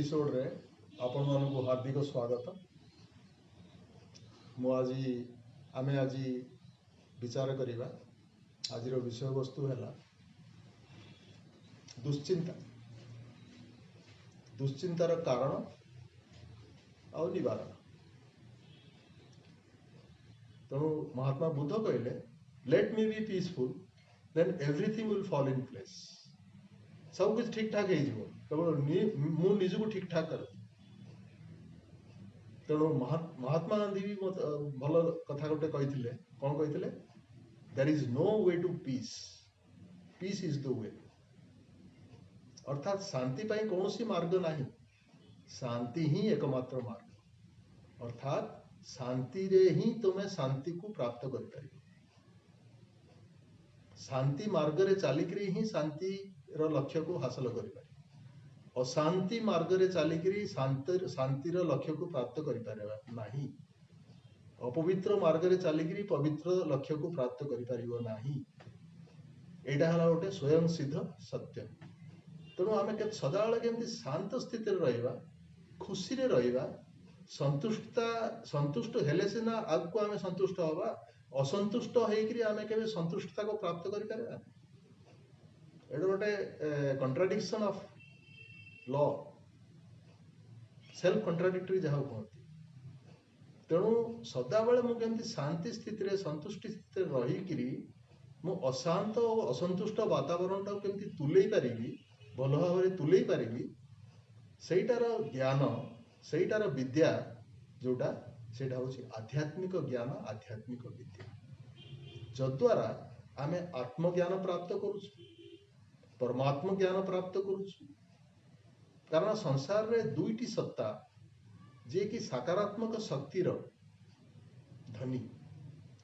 Episode रे आपण मानक हार्दिक स्वागत। आमे आज विचार करिबा आजिर विषय वस्तु है दुश्चिंता। दुश्चिंतार कारण और निवारण। तेणु महात्मा बुद्ध कहले let me be peaceful then everything will fall in place. सब कुछ ठीक ठाक हो केवल मु निजको ठीक ठाक कर। तेणु महात्मा गांधी भी भल कथा गोटे कही कौन कही there is no way to peace, peace is the way. अर्थात शांति पाई कौन सी मार्ग नहीं, शांति ही एकमात्र मार्ग। अर्थात शांति रे ही तुम्हें शांति को प्राप्त कर पार। शांति मार्ग रे चालिकरी ही शांति रो लक्ष्य को हासिल कर पार। अशांति मार्ग रे चालिकरी शांति रो लक्ष्य को प्राप्त कर पार नहीं। अपवित्र मार्ग रे चालिकरी पवित्र लक्ष्य को प्राप्त कर पारिबो नहीं। एटा हला गोटे स्वयं सिद्ध सत्य। तेणु आम के सदाबले केमती शांत स्थिति रहिबा, खुशी रे रहिबा, संतुष्ट हेले सिना आगको आम संतुष्ट हवा। असंतुष्ट होइकरी आम केबे संतुष्टता को प्राप्त करि पारबा। एटा गोटे contradiction of law, self contradictory जहाँ कहती। तेणु सदाबले मु केमती शांति स्थिति रे संतुष्टि स्थिति रहिकरी मु अशांत और असंतुष्ट वातावरण टाको केमती तुलई पारिबी, भल भाव तुलई पारिबी, सेटार ज्ञान, सेटार विद्या जोटा सेटा होची आध्यात्मिक ज्ञान, आध्यात्मिक विद्या। जद्वारा आमे आत्मज्ञान प्राप्त करूछु, परमात्म ज्ञान प्राप्त करूछु। कारण संसार रे दुईटी सत्ता जे कि सकारात्मक शक्तिर धनी,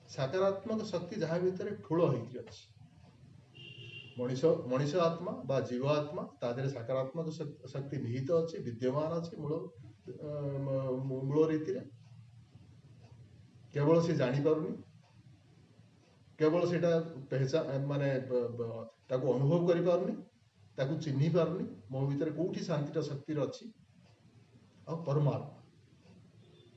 सकारात्मक शक्ति जहाँ भीतर ठूल होइकी अछि। मनीष आत्मा बा जीव आत्मा तादेरे सकारात्मक शक्ति निहित अछि, विद्यमान अछि मूल रीति रे। केवल से जानी पारुनी, केवल सेटा पहचान माने ताको अनुभव करि पारुनी, ताको चिन्ही पारुनी मो भीतर कोठी शांतिर शक्तिर अछि। आ परमात्मा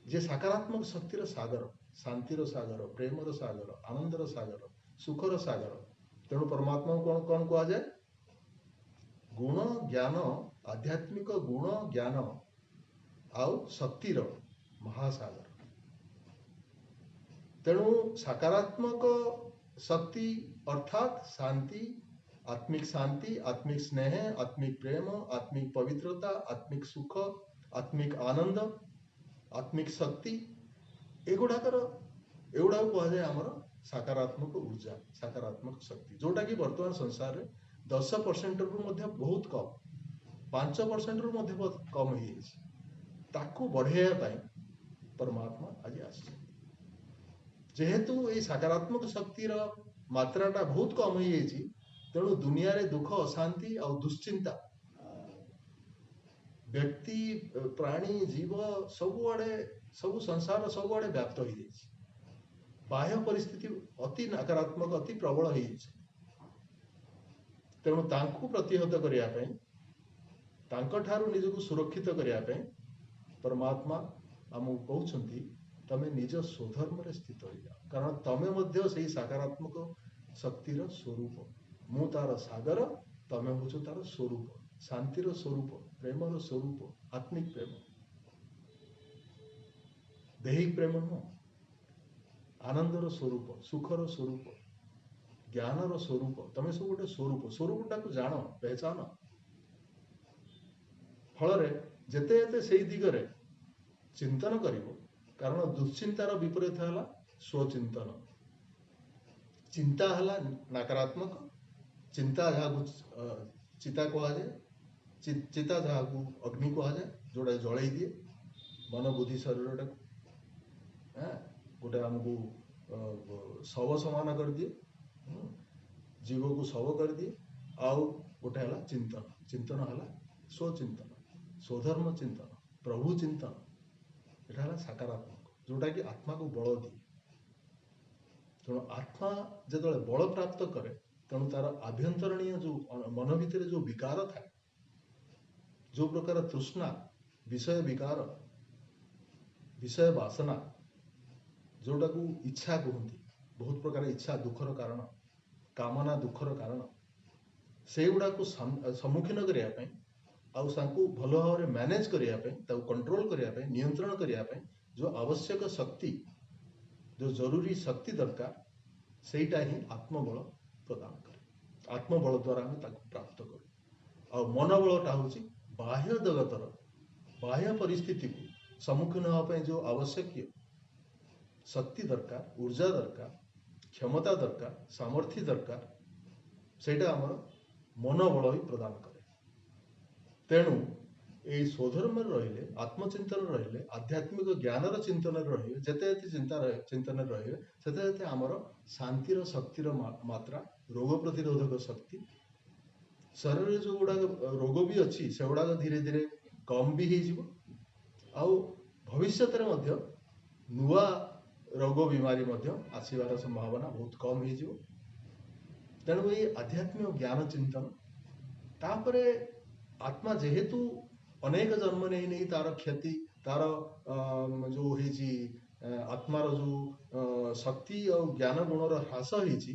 जे सकारात्मक शक्तिर सागर, शांतिर सागर, प्रेमर सागर, आनंदर सागर, सुखर सागर। तेणु परमात्मा कौन कौन कहा जाए? गुण ज्ञान, आध्यात्मिक गुण ज्ञान आउ शक्तिर महासागर। तेणु सकारात्मक शक्ति अर्थात शांति, आत्मिक शांति, आत्मिक स्नेह, आत्मिक प्रेम, आत्मिक पवित्रता, आत्मिक सुख, आत्मिक आनंद, आत्मिक शक्ति, एगुड़ा कह जाए आमर सकारात्मक ऊर्जा, सकारात्मक शक्ति, जोटा कि वर्तमान संसार रे 10% रु मध्य बहुत कम, 5% रु मध्य बहुत कम हो ताकू बढ़ाइया पाई परमात्मा आज आसे। जेहेतु ये सकारात्मक शक्तिर मात्राटा बहुत कम हो जाइए, तेणु दुनिया रे दुख, अशांति और दुश्चिंता व्यक्ति, प्राणी, जीव सबुआड़े, सब संसार सबुआड़े व्याप्त हो जाइए। बाह्य परिस्थिति अति नकारात्मक, अति प्रबल हो जाइए। तेणु तांकु प्रतिहत करिया पई, तांको ठारू निजको सुरक्षित करिया पई परमात्मा आमको कहउछंती तमे निज स्वधर्म रे स्थित हो जाओ। कारण तमे मध्य सेही सकारात्मक शक्तिर स्वरूप। मु तार सागर, तमे होचो तार स्वरूप, शांतिर स्वरूप, प्रेमर स्वरूप, आत्मिक प्रेम, दैहिक प्रेम नुह, आनंदर स्वरूप, सुखर स्वरूप, ज्ञानर स्वरूप। तमे सब गोटे स्वरूप, स्वरूपटा को जान, पहचान। फल जेते जेते सेही दिगरे चिंतन करिवो। कारण दुश्चिंतार विपरीत है स्वचिंतन। चिंता है नकारात्मक, चिंता जहाँ चिता कह जाए, चिता जहाँ को अग्नि कह जाए, जोड़ा जलई दिए मन बुद्धि शरीर गोटे आमको शव समान कर दिए, जीव को शव कर दिए। आउ गोटे है चिंतन, चिंतन है स्वचिंतन, स्वधर्म चिंतन, प्रभु चिंतन। यहाँ है सकारात्मक, जोटा कि आत्मा को बल दिए। तेणु आत्मा जो बल प्राप्त करे, तेणु तार आभ्यंतरणीय जो मन भितर जो विकार थाए, जो प्रकार तृष्णा विषय विकार, विषय वासना, जोटा को इच्छा कहते, बहुत प्रकार इच्छा दुखर कारण, कामना दुखर कारण, से गुड़ा को सम्मुखीन करने भल भाव मैनेज करने, कंट्रोल करने, नियंत्रण करने जो आवश्यक शक्ति, जो जरूरी शक्ति दरकार, सेटा ही आत्मबल प्रदान करे। आत्मबल द्वारा आम प्राप्त करूँ। आ मनोबलटा हूँ बाह्य जगतर बाह्य परिस्थिति को सम्मुखीन होगापी जो आवश्यक शक्ति दरकार, ऊर्जा दरकार, क्षमता दरकार, सामर्थ्य दरकार, सेटा आमर मनोबल ही प्रदान करे। तेणु ये स्वधर्म रहिले, आत्मचिंतन रहिले, आध्यात्मिक ज्ञानर चिंतन रहिले, जेते चिंतन रहिले सेते आमर शांतिर शक्तिर मात्रा, रोग प्रतिरोधक शक्ति, शरीर जो गुड़ा रोग भी अच्छी से गुड़ा धीरे धीरे कम भी हो, भविष्य नुआ रोग बीमारी आसबार संभावना बहुत कम हो। तेणु ये आध्यात्मिक ज्ञान चिंतन तापरे आत्मा जेहेतु अनेक जन्म नहीं नहीं तार क्षति तार जो होती आत्मार जो शक्ति और ज्ञान गुणर ह्रास होती,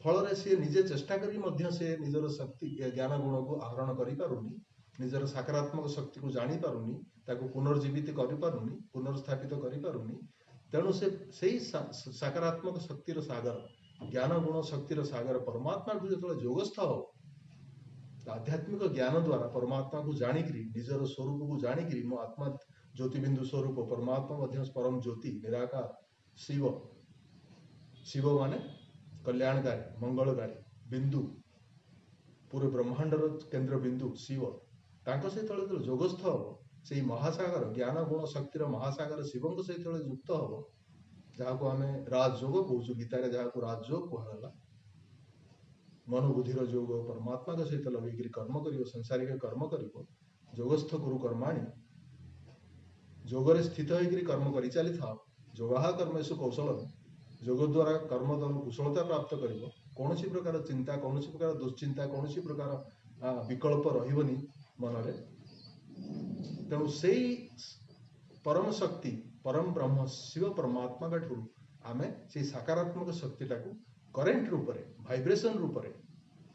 फल सी निजे चेष्टा करी से निजर शक्ति ज्ञान गुण को आहरण करि पारुनी, निजर सकारात्मक शक्ति को जानी पारुनी, ताको पुनर्जीवित करि पारुनी, पुनर्स्थापित करि पारुनी। तेणु से सकारात्मक शक्तिर सागर, ज्ञान गुण शक्तिर सागर परमात्मा को जो जोगस्थ हो, आध्यात्मिक ज्ञान द्वारा परमात्मा को जानिकी, निजर स्वरूप को जानिकी, मो आत्मा ज्योतिबिंदु स्वरूप, परमात्मा परम ज्योति निराकार शिव, शिव माने कल्याणकारी मंगलकारी बिंदु, पूरे ब्रह्मांडर केन्द्र बिंदु शिव, तांको सहित जोगस्थ हम, से महासागर ज्ञान गुण शक्तिर महासागर शिव सहित युक्त हम, जहाँ को आम राजयोग कहूँ, गीतार जहाँ को राजयोग कहला, मनोबुद्धिर योग परमात्मा के सहित लगे कर्म कर, संसारिक कर्म कर, जोगस्थ गुरु कर्माणी, जोगरे स्थित होकर कर्म कर चली था, जोगा कर्मेशु कौशल, योग द्वारा कर्म तम कुशलता प्राप्त कर, कौन सी प्रकार चिंता, कौन सी प्रकार दुश्चिंता, कौन सी प्रकार विकल्प रही मनरे। तेणु से परम शक्ति परम ब्रह्म शिव परमात्मा का ठूँ आम से सकारात्मक शक्तिटा को करेन्ट रूप से, भाइब्रेशन रूप से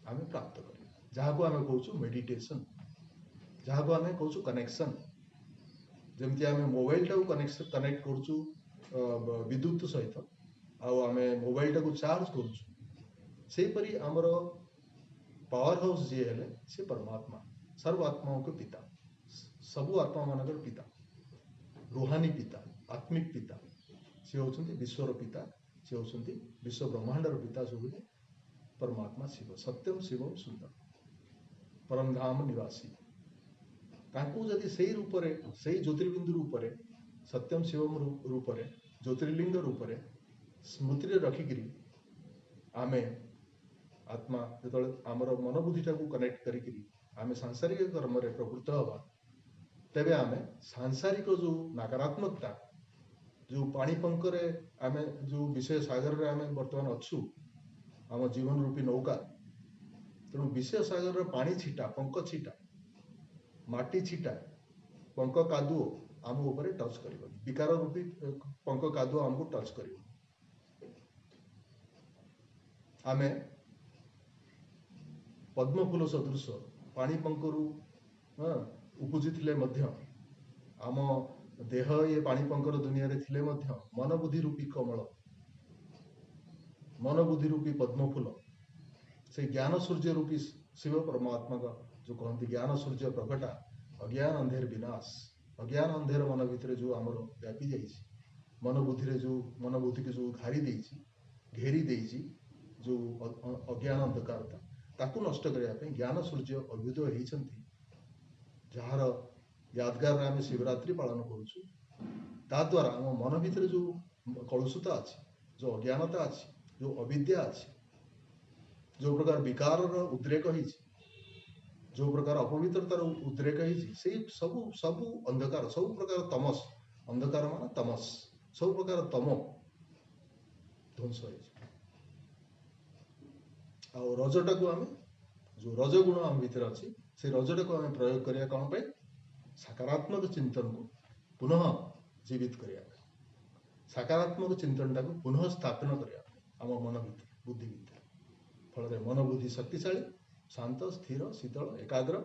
आम प्राप्त कर, जहाँ को आम कहूँ मेडिटेशन, जहाँ को आम कहूँ कनेक्शन। जमती आम मोबाइल टाक कनेक्ट कर विद्युत सहित, आम मोबाइल टाक चार्ज करूपरी आमर पावर हाउस जी है से परमात्मा, सर्व आत्माओं के पिता, सबु आत्मा मान पिता, रूहानी पिता, आत्मिक पिता, सी होती विश्वर पिता, सी होती विश्व ब्रह्मांडर पिता, सब परमात्मा शिव, सत्यम शिवम सुंदर परम धाम निवासी। जदि से रूप से ज्योतिर्बिंदु रूप से सत्यम शिवम रूप से ज्योतिर्लिंग रूप से स्मृति रखिकी आम आत्मा जो आमर मनोबुद्धिटा को कनेक्ट करी आम सांसारिक कर्म प्रवृत्त हवा, तेबे आम सांसारिक जो नकारात्मकता, जो पाणीपंकरे आम जो विषय सागर रे आम बर्तमान अच्छु, आम जीवन रूपी नौका, तेणु विषय सागर पानी छिटा, पंक छिटा, माटी छिटा, पंक कादुओ आम ऊपर टच कर, विकार रूपी पंक कादुओ आमको टच कर, आम पद्मफूल सदृश पानी पंकरू उपजी आम देह ये पाणीपंकर दुनिया रे थिले मध्य मनोबुद्धि रूपी कमल, मनोबुद्धि रूपी पद्मफूल, से ज्ञान सूर्य रूपी शिव परमात्मा का जो कहते ज्ञान सूर्य प्रकटा, अज्ञान अंधेर विनाश, अज्ञान अंधेर मन भितर जो आमर व्यापी जाइए, मनोबुद्धि जो मनोबुद्धि की जो घारी देइछि, घेरी देइछि, जो अज्ञान अंधकारता ताकू नष्ट करने ज्ञान सूर्य अभ्युदय होती, जार यादगार आम शिवरात्रि पालन करुद्वारा आम मन भितर जो कलुषता अच्छी, जो अज्ञानता अच्छी, जो अविद्या अच्छी, जो प्रकार विकार उद्रेक हो, जो प्रकार अपवित्रतार उद्रेक हो, सबू सबू अंधकार, सब प्रकार तमस, अंधकार मान तमस, सब प्रकार तम ध्वंस हो। रजटा को आम जो रजगुण आम भीतर अच्छी, से रजटा को आम प्रयोग करिया कौन पे सकारात्मक चिंतन को पुनः जीवित करिया सकारात्मक चिंतनटा को पुनः स्थापन करिया आम मन भितर बुद्धि भितर फल मन बुद्धि शक्तिशाली शांत स्थिर शीतल एकाग्र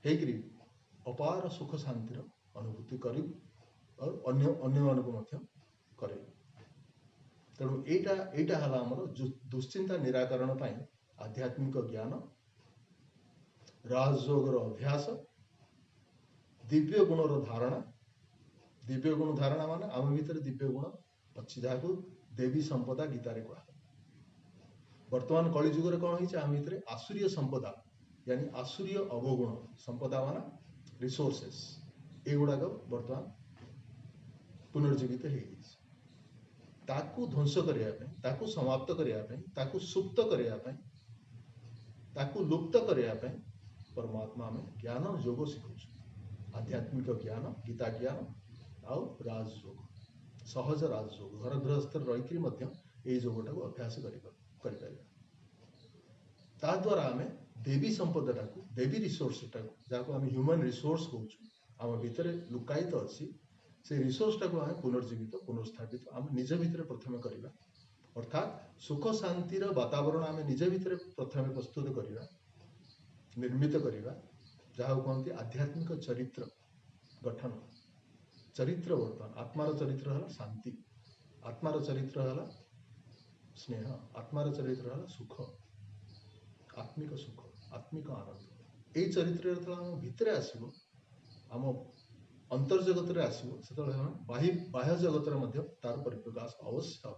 हेकरी अपार सुख शांतिर अनुभूति करी और अन्य मानक मध्य करे तेणु एटा हला हमर दुश्चिंता निराकरण पाई आध्यात्मिक ज्ञान राजयोगर अभ्यास दिव्य गुणर धारणा माने आम भीतर दिव्य गुण अच्छी जहाँ देवी संपदा गीतारे कहा वर्तमान कलिजुग कौन हो आम भीतर आसुरीय संपदा यानी आसुरीय अवगुण संपदा माना रिसोर्सेस एगुड़ाक वर्तमान पुनर्जीवित ताकू ध्वंस करने ताकू समाप्त करने ताकू सुप्त करने ताकू लुप्त करने परमात्मा में ज्ञान योग शिखा आध्यात्मिक ज्ञान गीता ज्ञान आउ राजयोग सहज राजयोग घर गृहस्थ रही योगटा को अभ्यास द्वारा आम देवी संपदा देवी रिसोर्सटा जहाँ आम ह्यूमन रिसोर्स कहूँ आम भितर लुकायित अच्छी से रिसोर्सटा को आम पुनर्जीवित पुनर्स्थापित आम निज भितर प्रथम करवा अर्थात सुख शांतिर वातावरण आम निज भितर प्रथम प्रस्तुत करवा निर्मित करवा जहाँ कहते आध्यात्मिक चरित्र गठन चरित्र वर्तमान आत्मार चरित्र है शांति आत्मार चरित्र है स्नेह आत्मार चरित्र है सुख आत्मिक आनंद यही चरित्र आम भितर आसो आम अंतर्जगत आसो से बाह्य जगत तार परिप्रकाश अवश्य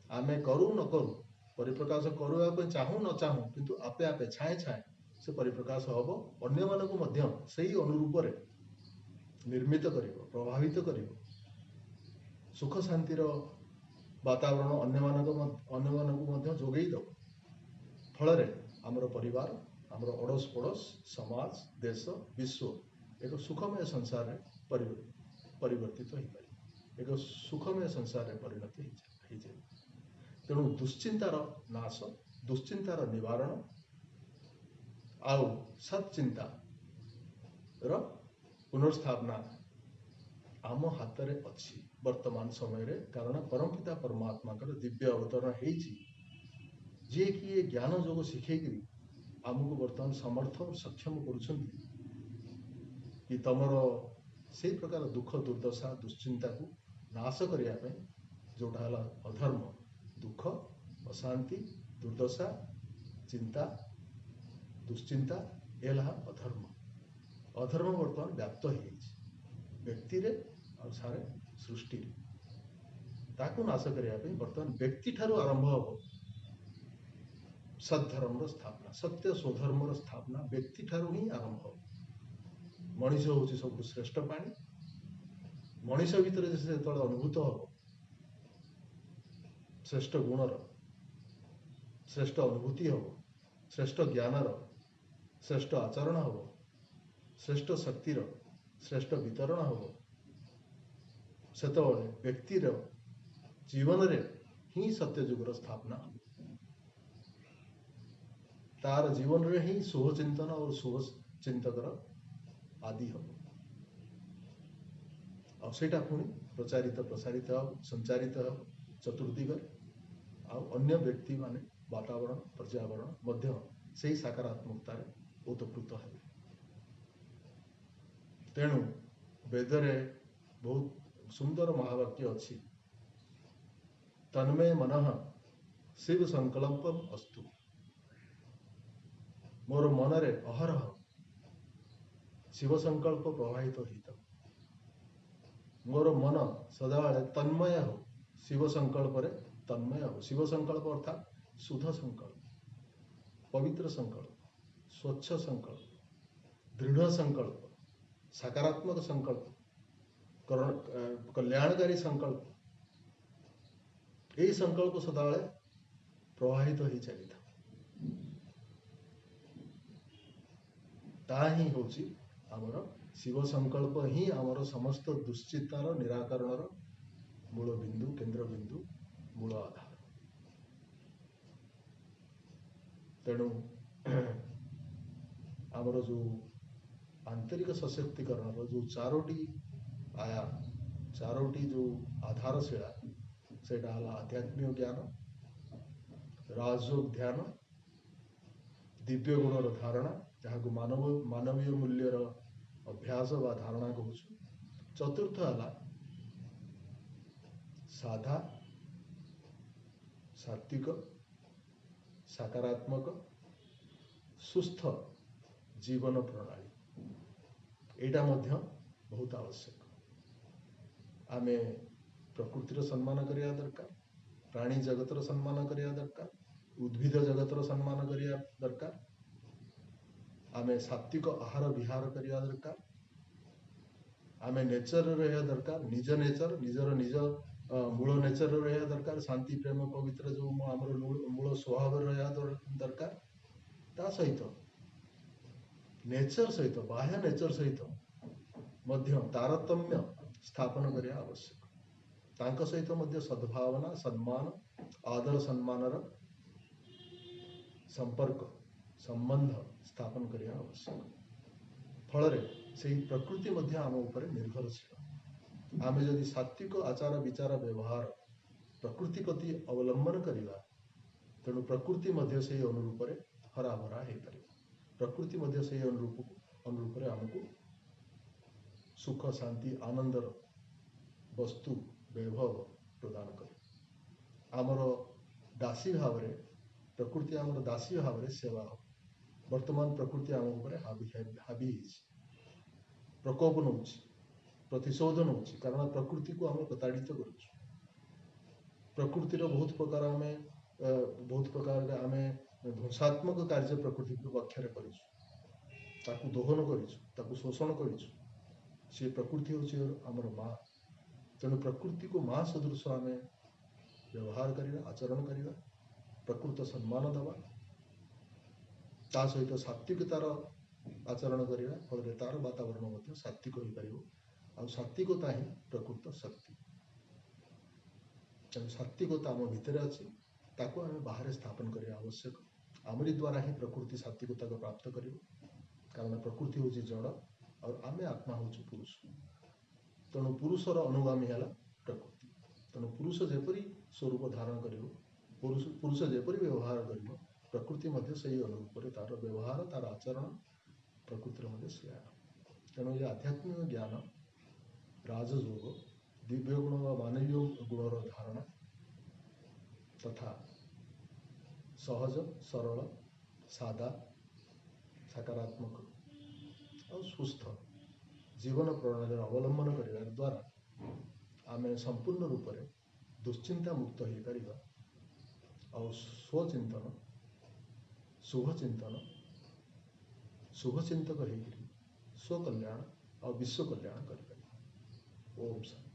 आम करू न करू परिप्रकाश करने चाहू न चाहू किंतु आपे आपे छाए छाए से परिप्रकाश हम अन्य मानक से ही अनुरूप निर्मित प्रभावित कर सुख शांतिर वातावरण अन्य जोगई दब फल आमर परिवार आमर अड़ोस पड़ोस समाज देश विश्व एक सुखमय संसार परिवर्तित हो पारे एक सुखमय संसार परिणत हो जाए तेणु दुश्चिंतार नाश दुश्चिंतार निवारण आउ सच्चिंता पुनर्स्थापना आम हाथ में अच्छी वर्तमान समय रे कारण परमपिता परमात्मा दिव्य अवतरण हो जी कि ये ज्ञान योग शिखेकरी आमको वर्तमान समर्थ और सक्षम कर तमर से प्रकार दुख दुर्दशा दुश्चिंता को नाश करने जोटा है अधर्म दुख अशांति दुर्दशा चिंता दुश्चिंता ये अधर्म अधर्म वर्तमान व्याप्त हो व्यक्ति रे और सारे सृष्टि ताकू नाश करने वर्तमान व्यक्ति ठारू आरंभ हो सद्धर्म स्थापना सत्य स्वधर्म स्थापना व्यक्ति ठारू ही आरंभ हो मनीष हूँ सब श्रेष्ठ प्राणी मनीष भितर से अनुभूत हो श्रेष्ठ गुणर श्रेष्ठ अनुभूति हो श्रेष्ठ ज्ञानर श्रेष्ठ आचरण हो श्रेष्ठ शक्तिर श्रेष्ठ वितरण हो से व्यक्तिर जीवन रे ही सत्यजुगर स्थापना तार जीवन रे ही शुभ चिंतन और शुभ चिंतकर आदि हम आटा पुणी प्रचारित प्रसारित संचारित चतुर्दिग अन्य व्यक्ति माने वातावरण पर्यावरण मध्य से सकारात्मकता ओतप्रोत है तेणु वेदरे बहुत सुंदर महावाक्य अच्छी तन्मय मन शिव संकल्पम अस्तु मोर मनरे अहरह शिव संकल्प प्रवाहित होता मोर मन सदाबले तन्मय हो शिव संकल्प रे तन्मय हो शिव संकल्प अर्थात शुद्ध संकल्प पवित्र संकल्प स्वच्छ संकल्प दृढ़ संकल्प सकारात्मक संकल्प कल्याणकारी संकल्प यही संकल्प सदाबले प्रवाहित हो चली ही होची आमर शिव संकल्प ही आमर समस्त दुश्चिंतार निराकरण मूल बिंदु केंद्र बिंदु मूल आधार तेणु आमर जो आंतरिक सशक्तिकरण जो चारोटी आया चारोटी जो आधारशिला सेटा हला आध्यात्मिक ज्ञान राजयोग ध्यान दिव्य गुणर धारणा जहाँ मानवीय मूल्यर अभ्यास व धारणा कहूँ चतुर्थ है साधा सात्विक सकारात्मक सुस्थ जीवन प्रणाली एटा मध्य बहुत आवश्यक आमे प्रकृतिर सम्मान करिया दरकार प्राणी जगतर सम्मान करिया दरकार उद्भिद जगतर सम्मान करिया दरकार आमे सात्विक आहार विहार करिया दरकार आमे नेचर रहा दरकार निज नेचर निजर निज मूल नेचर रहा दरकार शांति प्रेम पवित्र जो आमर मूल स्वभाव रहा दरकार ता सहित नेचर सहित बाह्य नेचर सहित मध्य तारतम्य स्थापन करिया आवश्यक तांका सहित मध्य सद्भावना सम्मान आदर सम्मान संपर्क संबंध स्थापन करिया आवश्यक फल से प्रकृति मध्य आम उपर निर्भरशील आमे जदि सात्विक आचार विचार व्यवहार प्रकृति प्रति अवलंबन करिवा तेणु प्रकृति मध्य से अनुरूप हरा भरा हो पार प्रकृति मध्य से अनुरूप आमको सुख शांति आनंदर वस्तु वैभव प्रदान करे आमर दासी भाव प्रकृति आमर दासी भाव सेवा हो वर्तमान प्रकृति आम उपर हावी प्रकोप नौ प्रतिशोध नौ कारण प्रकृति को आम प्रताड़ित कर प्रकृतिर बहुत प्रकार आम आम ध्वंसात्मक कार्य प्रकृति को लक्ष्य कर दोहन कर शोषण कर प्रकृति हूँ आमर माँ तेणु प्रकृति को माँ सदृश आम व्यवहार करवा आचरण करवा प्रकृत सम्मान दवा ता सहित सात्विकतार आचरण करवा फल तार वातावरण सात्विक हो पार सात्विकता ही प्रकृत शक्ति तेणु सात्विकता आम भितर अच्छी ताको आम बाहर स्थापन करने आवश्यक आमरी द्वारा ही प्रकृति सात्विकता को प्राप्त कर कारण प्रकृति हूँ जड़ और आम आत्मा हूँ पुरुष तेणु पुरुषर अनुगामी है प्रकृति तेणु पुरुष जेपरी स्वरूप धारण कर पुरुष जेपरी व्यवहार कर प्रकृति मध्य से अनुरूप तार व्यवहार तार आचरण प्रकृतिर मध्य से तेणु ये आध्यात्मिक ज्ञान राजयोग दिव्य गुण व मानवीय गुणर धारणा तथा सहज सरल सादा सकारात्मक और सुस्थ जीवन प्रणाली अवलंबन करने द्वारा आम संपूर्ण रूप से दुश्चिंता मुक्त हो पार और स्वचिंतन शुभचिंतक होकर स्वकल्याण और विश्व कल्याण कर ओम शांति।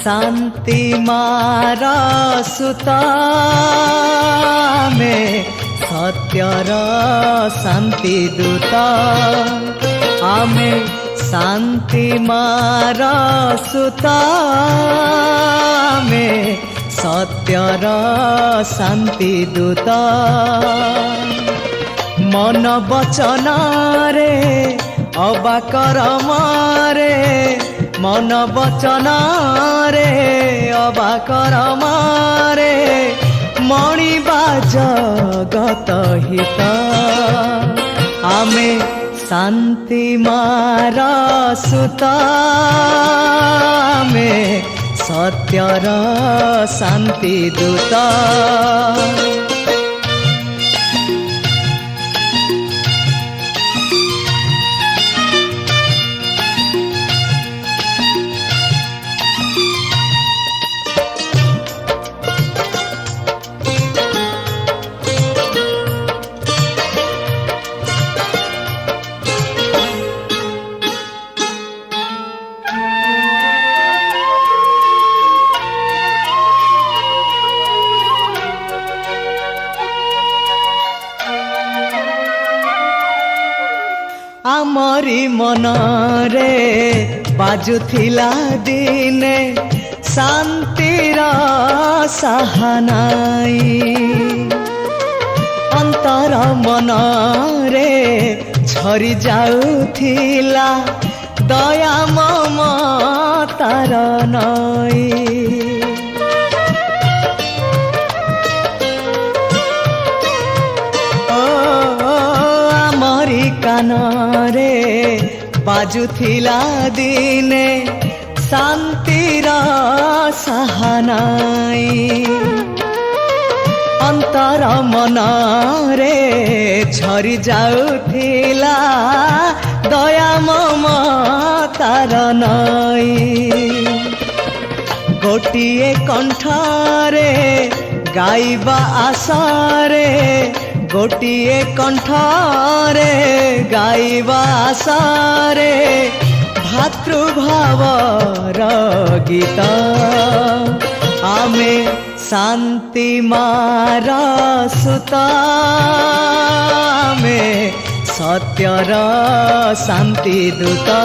शांति मारा सुता में सत्यर शांति दूता आमे शांति मारा सुता में सत्यर शांति दूता मन वचन रे अबाकर मारे मन वचन रे अबाकर मारे मणिबा जगत हित आमे शांति मारा सुता में सत्यर शांति दूता आमरी मन रे बाजुथिला दिने शांतिर साहनाई अंतर मन रे झरी जाउथिला दया ममतार नई कान रे बाजुथिला दिने शांतिर साहनाई अंतर मन रे झरी जाउथिला दया ममतार नई गोटिए कंठरे गाइबा आशारे गोटिए कंठरे गाइबा आशारे भातृभावर गीत आमे शांति मारा सुता में सत्यर शांति दूता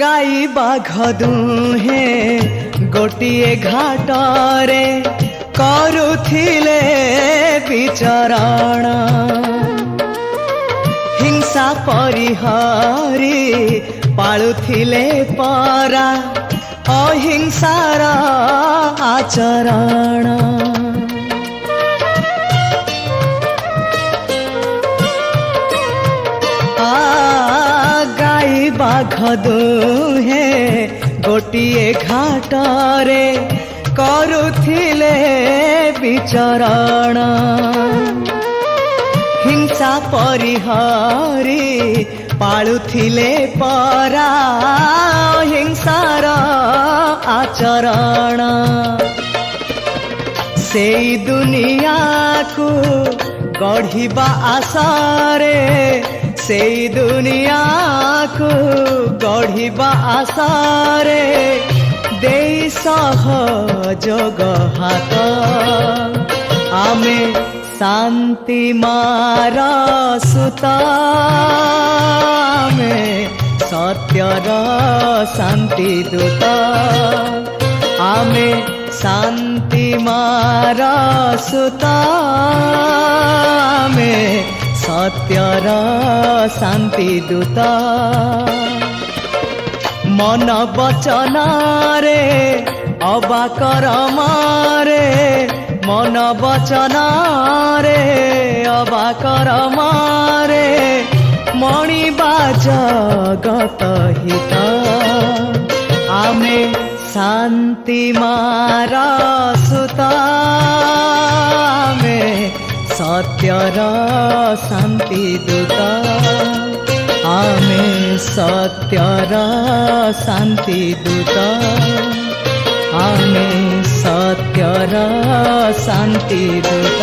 गाई बाघ दुहे गोटिए घाटरे करुथिले विचरण हिंसा परिहरी पाळुथिले परा अहिंसार आचरण गाई बाघ दुहे गोटिए घाटरे करुथिले विचरण हिंसा परिहरी पाळुथिले परा हिंसार आचरण सेई दुनिया को गढ़िबा आशारे सेई दुनिया को गढ़िबा आशारे देई सहयोग हाथ आमे शांति मारा सुता में सत्यर शांति दूता आमे शांति मारा सुता में सत्यर शांति दूता मन वचन रे अबाकर मारे मन वचन रे अबाकर मारे मणिबा जगत हित आमे शांति मारा सुत आमे सत्यर शांति दूत आमे सत्यर शांति दूत आमे सत्यर शांति दूत।